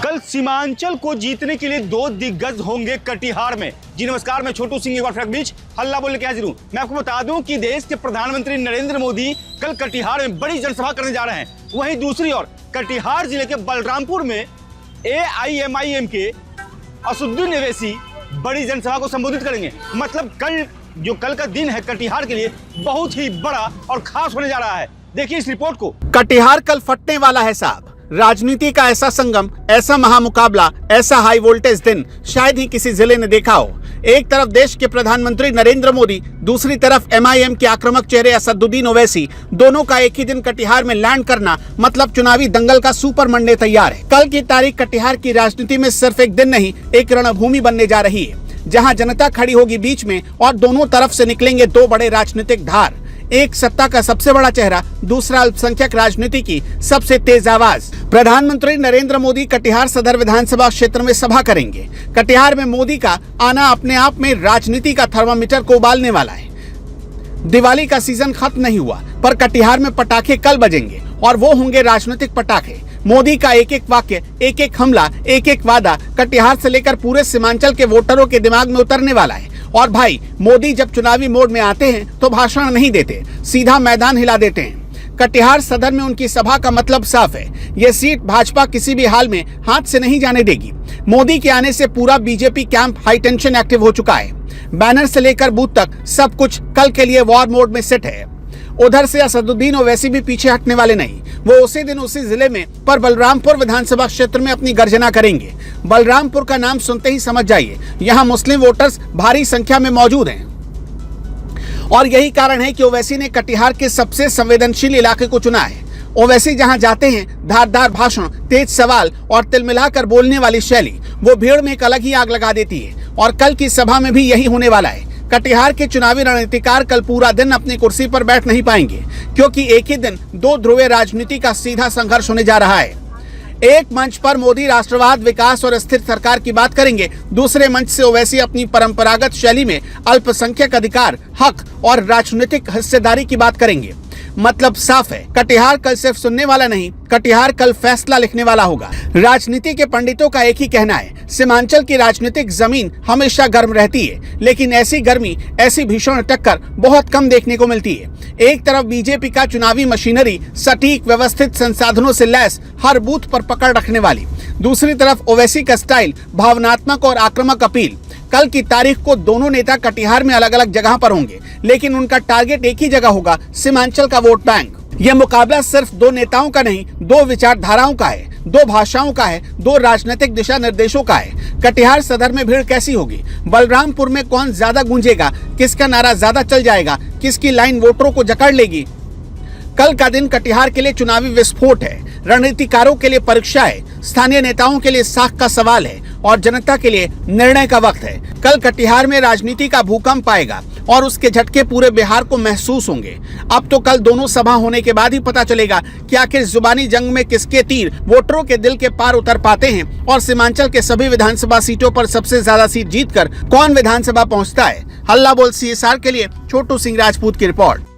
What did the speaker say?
कल सीमांचल को जीतने के लिए दो दिग्गज होंगे कटिहार में। जी नमस्कार, मैं छोटू सिंह एक बार फिर बीच हल्ला बोलने के हाजिर हूं। मैं आपको बता दूं कि देश के प्रधानमंत्री नरेंद्र मोदी कल कटिहार में बड़ी जनसभा करने जा रहे हैं। वहीं दूसरी ओर कटिहार जिले के बलरामपुर में AIMIM के असदुद्दीन ओवैसी बड़ी जनसभा को संबोधित करेंगे। मतलब कल का दिन है कटिहार के लिए बहुत ही बड़ा और खास होने जा रहा है। देखिए इस रिपोर्ट को। कटिहार कल फटने वाला है साहब। राजनीति का ऐसा संगम, ऐसा महामुकाबला, ऐसा हाई वोल्टेज दिन शायद ही किसी जिले ने देखा हो। एक तरफ देश के प्रधानमंत्री नरेंद्र मोदी, दूसरी तरफ MIM के आक्रामक चेहरे असदुद्दीन ओवैसी, दोनों का एक ही दिन कटिहार में लैंड करना मतलब चुनावी दंगल का सुपर मंडे तैयार है। कल की तारीख कटिहार की राजनीति में सिर्फ एक दिन नहीं, एक रणभूमि बनने जा रही है, जहां जनता खड़ी होगी बीच में और दोनों तरफ से निकलेंगे दो बड़े राजनीतिक धार। एक सत्ता का सबसे बड़ा चेहरा, दूसरा अल्पसंख्यक राजनीति की सबसे तेज आवाज। प्रधानमंत्री नरेंद्र मोदी कटिहार सदर विधानसभा क्षेत्र में सभा करेंगे। कटिहार में मोदी का आना अपने आप में राजनीति का थर्मामीटर को उबालने वाला है। दिवाली का सीजन खत्म नहीं हुआ, पर कटिहार में पटाखे कल बजेंगे और वो होंगे राजनीतिक पटाखे। मोदी का एक एक वाक्य, एक एक हमला, एक एक वादा कटिहार से लेकर पूरे सीमांचल के वोटरों के दिमाग में उतरने वाला है। और भाई, मोदी जब चुनावी मोड में आते हैं तो भाषण नहीं देते, सीधा मैदान हिला देते हैं। कटिहार सदर में उनकी सभा का मतलब साफ है, ये सीट भाजपा किसी भी हाल में हाथ से नहीं जाने देगी। मोदी के आने से पूरा BJP camp high tension active हो चुका है। बैनर से लेकर बूथ तक सब कुछ कल के लिए वॉर मोड में सेट है। उधर से असदुद्दीन ओवैसी भी पीछे हटने वाले नहीं। वो उसी दिन उसी जिले में पर बलरामपुर विधानसभा क्षेत्र में अपनी गर्जना करेंगे। बलरामपुर का नाम सुनते ही समझ जाइए, यहाँ मुस्लिम वोटर्स भारी संख्या में मौजूद हैं और यही कारण है कि ओवैसी ने कटिहार के सबसे संवेदनशील इलाके को चुना है। ओवैसी जहां जाते हैं, धारदार भाषण, तेज सवाल और तिलमिलाकर बोलने वाली शैली वो भीड़ में एक अलग ही आग लगा देती है और कल की सभा में भी यही होने वाला है। कटिहार के चुनावी रणनीतिकार कल पूरा दिन अपनी कुर्सी पर बैठ नहीं पाएंगे, क्योंकि एक ही दिन दो ध्रुवीय राजनीति का सीधा संघर्ष होने जा रहा है। एक मंच पर मोदी राष्ट्रवाद, विकास और स्थिर सरकार की बात करेंगे, दूसरे मंच से ओवैसी अपनी परंपरागत शैली में अल्पसंख्यक अधिकार, हक और राजनीतिक हिस्सेदारी की बात करेंगे। मतलब साफ है, कटिहार कल सिर्फ सुनने वाला नहीं, कटिहार कल फैसला लिखने वाला होगा। राजनीति के पंडितों का एक ही कहना है, सीमांचल की राजनीतिक जमीन हमेशा गर्म रहती है, लेकिन ऐसी गर्मी, ऐसी भीषण टक्कर बहुत कम देखने को मिलती है। एक तरफ बीजेपी का चुनावी मशीनरी सटीक व्यवस्थित संसाधनों से लैस हर बूथ पर पकड़ रखने वाली, दूसरी तरफ ओवैसी का स्टाइल भावनात्मक और आक्रामक अपील। कल की तारीख को दोनों नेता कटिहार में अलग अलग जगह पर होंगे, लेकिन उनका टारगेट एक ही जगह होगा, सीमांचल का वोट बैंक। यह मुकाबला सिर्फ दो नेताओं का नहीं, दो विचारधाराओं का है, दो भाषाओं का है, दो राजनीतिक दिशा निर्देशों का है। कटिहार सदर में भीड़ कैसी होगी, बलरामपुर में कौन ज्यादा गूंजेगा, किसका नारा ज्यादा चल जाएगा, किसकी लाइन वोटरों को जकड़ लेगी। कल का दिन कटिहार के लिए चुनावी विस्फोट है, रणनीतिकारों के लिए परीक्षा है, स्थानीय नेताओं के लिए साख का सवाल है और जनता के लिए निर्णय का वक्त है। कल कटिहार में राजनीति का भूकंप आएगा और उसके झटके पूरे बिहार को महसूस होंगे। अब तो कल दोनों सभा होने के बाद ही पता चलेगा कि आखिर जुबानी जंग में किसके तीर वोटरों के दिल के पार उतर पाते हैं और सीमांचल के सभी विधानसभा सीटों पर सबसे ज्यादा सीट जीतकर कौन विधानसभा पहुंचता है। हल्ला बोल CSR के लिए छोटू सिंह राजपूत की रिपोर्ट।